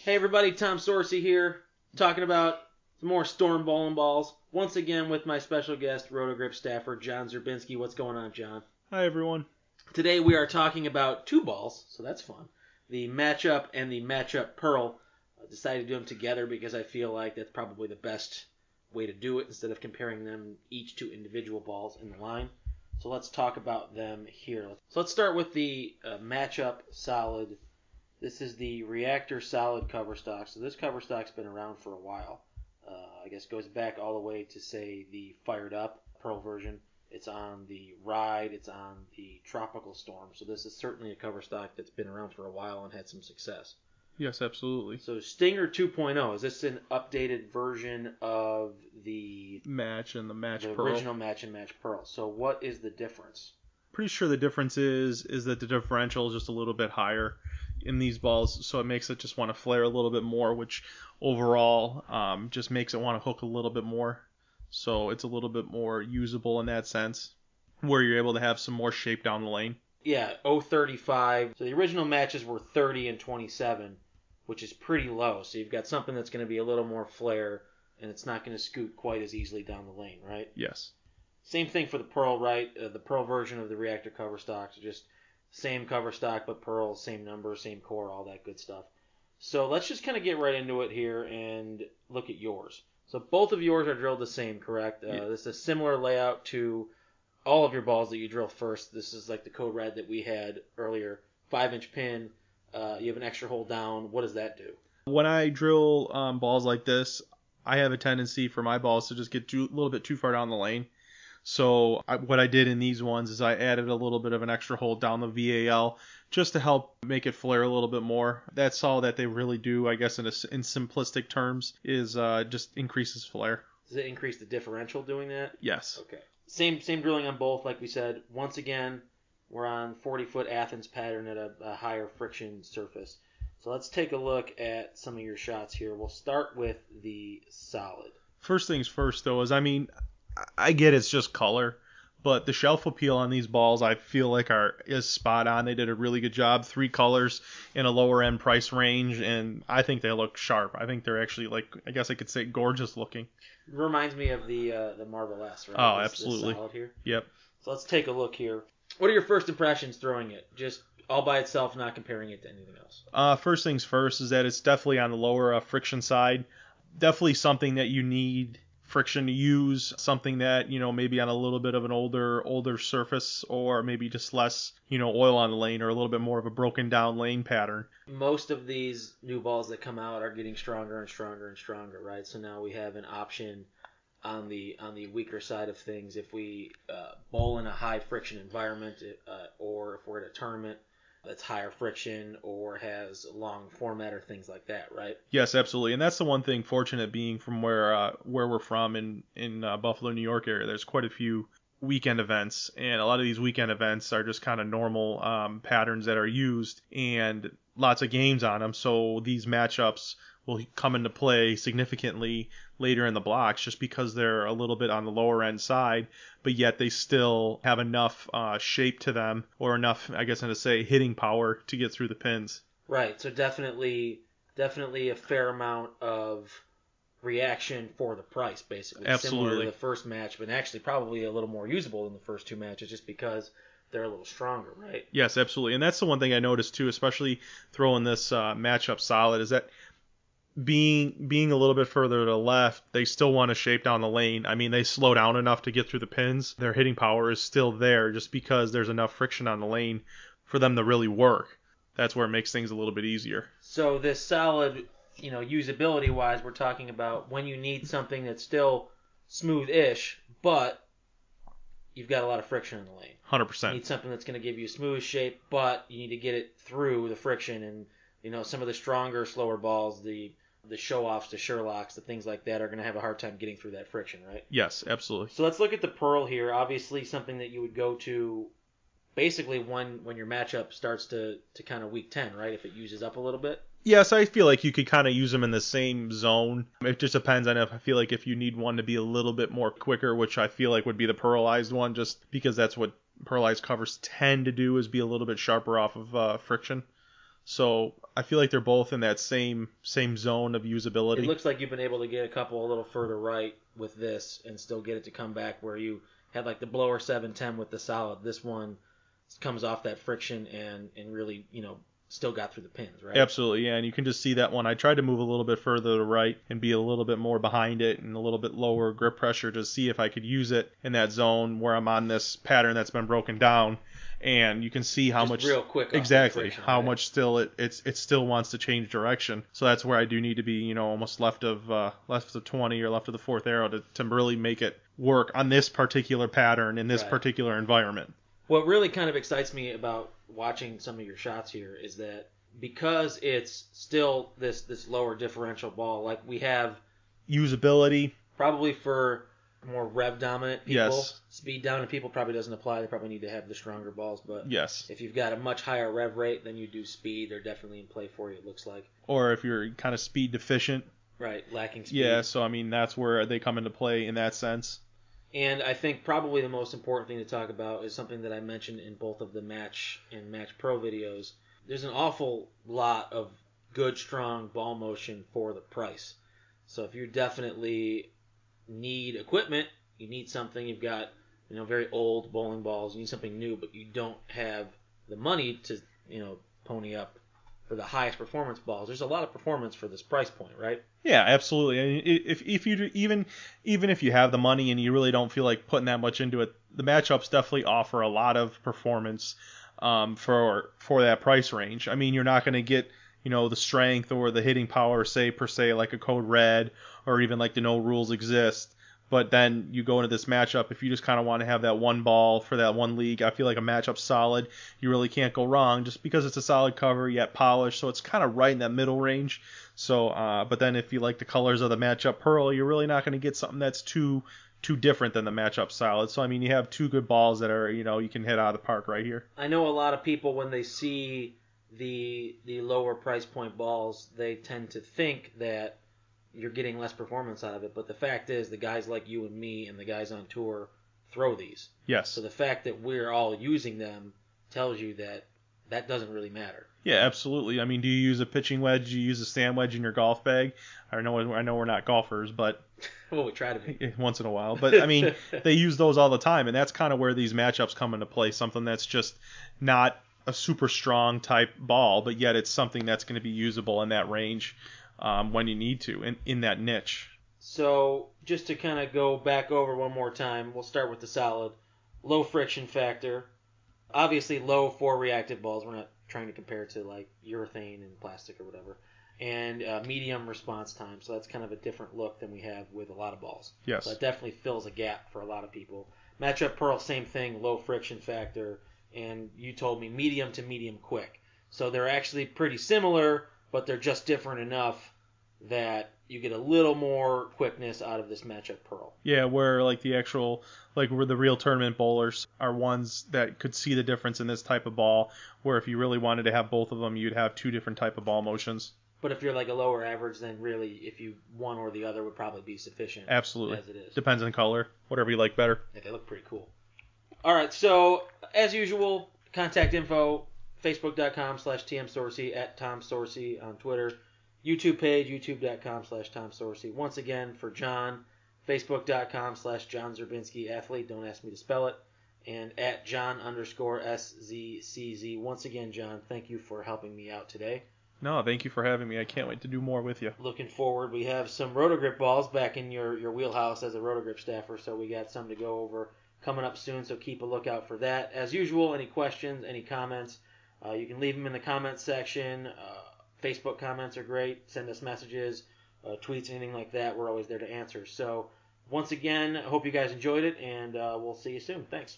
Hey everybody, Tom Sorsey here, talking about some more Storm Bowling Balls. Once again with my special guest, Rotogrip staffer, John Szczerbinski. What's going on, John? Hi everyone. Today we are talking about two balls, so that's fun. The Matchup and the Matchup Pearl. I decided to do them together because I feel like that's probably the best way to do it instead of comparing them each to individual balls in the line. So let's talk about them here. So let's start with the Matchup Solid. This is the Reactor Solid cover stock. So this cover stock's been around for a while. I guess goes back all the way to, say, the Fired Up Pearl version. It's on the Ride. It's on the Tropical Storm. So this is certainly a cover stock that's been around for a while and had some success. Yes, absolutely. So Stinger 2.0, is this an updated version of the Match and the Match the Pearl? original Match and Match Pearl? So what is the difference? Pretty sure the difference is that the differential is just a little bit higher in these balls, so it makes it just want to flare a little bit more, which overall just makes it want to hook a little bit more. So it's a little bit more usable in that sense, where you're able to have some more shape down the lane. Yeah, 0.35. So the original matches were 30 and 27, which is pretty low. So you've got something that's going to be a little more flare, and it's not going to scoot quite as easily down the lane, right? Yes. Same thing for the Pearl, right? The Pearl version of the Reactor cover stocks, just same cover stock, but Pearl, same number, same core, all that good stuff. So let's just kind of get right into it here and look at yours. So both of yours are drilled the same, correct? Yeah. This is a similar layout to all of your balls that you drill first. This is like the Code Red that we had earlier. 5-inch pin. You have an extra hole down. What does that do? When I drill balls like this, I have a tendency for my balls to just get a little bit too far down the lane. So what I did in these ones is I added a little bit of an extra hole down the VAL just to help make it flare a little bit more. That's all that they really do, I guess, in simplistic terms, is just increases flare. Does it increase the differential doing that? Yes. Okay. Same drilling on both, like we said. Once again, we're on 40-foot Athens pattern at a higher friction surface. So let's take a look at some of your shots here. We'll start with the solid. First things first, though, is, I get it's just color, but the shelf appeal on these balls I feel like is spot on. They did a really good job. 3 colors in a lower end price range, and I think they look sharp. I think they're actually, like, I guess I could say, gorgeous looking. Reminds me of the Marvel S, right? Oh, this absolutely. Solid here. Yep. So let's take a look here. What are your first impressions throwing it? Just all by itself, not comparing it to anything else. First things first is that it's definitely on the lower friction side. Definitely something that you need friction to use, something that, maybe on a little bit of an older surface, or maybe just less, oil on the lane, or a little bit more of a broken down lane pattern. Most of these new balls that come out are getting stronger and stronger and stronger, right? So now we have an option on the weaker side of things. If we bowl in a high friction environment, or if we're at a tournament that's higher friction or has long format or things like that, right? Yes, absolutely. And that's the one thing, fortunate being from where we're from in Buffalo, New York area, there's quite a few weekend events, and a lot of these weekend events are just kind of normal patterns that are used, and lots of games on them. So these matchups will come into play significantly later in the blocks, just because they're a little bit on the lower end side, but yet they still have enough shape to them, or enough, I guess, to say, hitting power to get through the pins. Right. So definitely a fair amount of reaction for the price, basically. Absolutely. Similar to the first match, but actually probably a little more usable than the first 2 matches, just because they're a little stronger, right? Yes, absolutely. And that's the one thing I noticed too, especially throwing this matchup solid, is that being a little bit further to the left, they still want to shape down the lane. I mean, they slow down enough to get through the pins. Their hitting power is still there, just because there's enough friction on the lane for them to really work. That's where it makes things a little bit easier. So this solid, usability-wise, we're talking about when you need something that's still smooth-ish, but you've got a lot of friction in the lane. 100%. You need something that's going to give you a smooth shape, but you need to get it through the friction. And some of the stronger, slower balls, the show-offs, the Sherlocks, the things like that are going to have a hard time getting through that friction, right? Yes, absolutely. So let's look at the Pearl here. Obviously, something that you would go to basically when your matchup starts to kind of week 10, right? If it uses up a little bit. Yes, I feel like you could kind of use them in the same zone. It just depends on I feel like if you need one to be a little bit more quicker, which I feel like would be the pearlized one, just because that's what pearlized covers tend to do, is be a little bit sharper off of friction. So I feel like they're both in that same zone of usability. It looks like you've been able to get a couple a little further right with this and still get it to come back where you had like the blower 710 with the solid. This one comes off that friction and really, still got through the pins, right? Absolutely, yeah, and you can just see that one. I tried to move a little bit further to the right and be a little bit more behind it and a little bit lower grip pressure to see if I could use it in that zone where I'm on this pattern that's been broken down. And you can see how just much real quick off exactly friction, how right? much still it still wants to change direction. So that's where I do need to be, almost left of 20 or left of the fourth arrow to really make it work on this particular pattern in this Right. particular environment. What really kind of excites me about watching some of your shots here is that because it's still this lower differential ball, like we have Usability, probably for more rev dominant people, yes, speed dominant people probably doesn't apply. They probably need to have the stronger balls, but yes. if you've got a much higher rev rate than you do speed, they're definitely in play for you, it looks like. Or if you're kind of speed deficient, Right, lacking speed. yeah. So I mean that's where they come into play in that sense. And I think probably the most important thing to talk about is something that I mentioned in both of the Match and Match Pro videos. There's an awful lot of good, strong ball motion for the price. So if you definitely need equipment, you need something, you've got very old bowling balls, you need something new, but you don't have the money to pony up for the highest performance balls. There's a lot of performance for this price point, right? Yeah, absolutely. I mean, if you even if you have the money and you really don't feel like putting that much into it, the matchups definitely offer a lot of performance for that price range. I mean, you're not going to get the strength or the hitting power, per se, like a Code Red or even like the No Rules Exist. But then you go into this matchup, if you just kind of want to have that one ball for that one league, I feel like a matchup solid, you really can't go wrong just because it's a solid cover, yet polished, so it's kind of right in that middle range. So, but then if you like the colors of the matchup pearl, you're really not going to get something that's too different than the matchup solid. So, I mean, you have two good balls that are, you can hit out of the park right here. I know a lot of people, when they see the lower price point balls, they tend to think that you're getting less performance out of it. But the fact is, the guys like you and me and the guys on tour throw these. Yes. So the fact that we're all using them tells you that doesn't really matter. Yeah, absolutely. I mean, do you use a pitching wedge? Do you use a sand wedge in your golf bag? I know we're not golfers, but well, we try to be once in a while. But I mean, they use those all the time, and that's kind of where these matchups come into play. Something that's just not a super strong type ball, but yet it's something that's going to be usable in that range when you need to, in that niche. So just to kind of go back over one more time, we'll start with the solid. Low friction factor. Obviously low for reactive balls. We're not trying to compare to like urethane and plastic or whatever. And medium response time. So that's kind of a different look than we have with a lot of balls. Yes. So that definitely fills a gap for a lot of people. Matchup Pearl, same thing, low friction factor. And you told me medium to medium quick. So they're actually pretty similar, but they're just different enough that you get a little more quickness out of this Matchup Pearl. Yeah, where like where the real tournament bowlers are ones that could see the difference in this type of ball, where if you really wanted to have both of them, you'd have two different type of ball motions. But if you're like a lower average, then really, if you one or the other would probably be sufficient. Absolutely. As it is. Depends on color, whatever you like better. Yeah, they look pretty cool. All right, so as usual, contact info, facebook.com/TMSorsey, @TomSorsey on Twitter. YouTube page, youtube.com/TomSorsey. Once again, for John, facebook.com/John Szczerbinski athlete. Don't ask me to spell it. And @John_SZCZ. Once again, John, thank you for helping me out today. No, thank you for having me. I can't wait to do more with you. Looking forward. We have some Rotogrip balls back in your wheelhouse as a Rotogrip staffer, so we got some to go over coming up soon, so keep a lookout for that. As usual, any questions, any comments, you can leave them in the comments section. Facebook comments are great. Send us messages, tweets, anything like that. We're always there to answer. So once again, I hope you guys enjoyed it, and we'll see you soon. Thanks.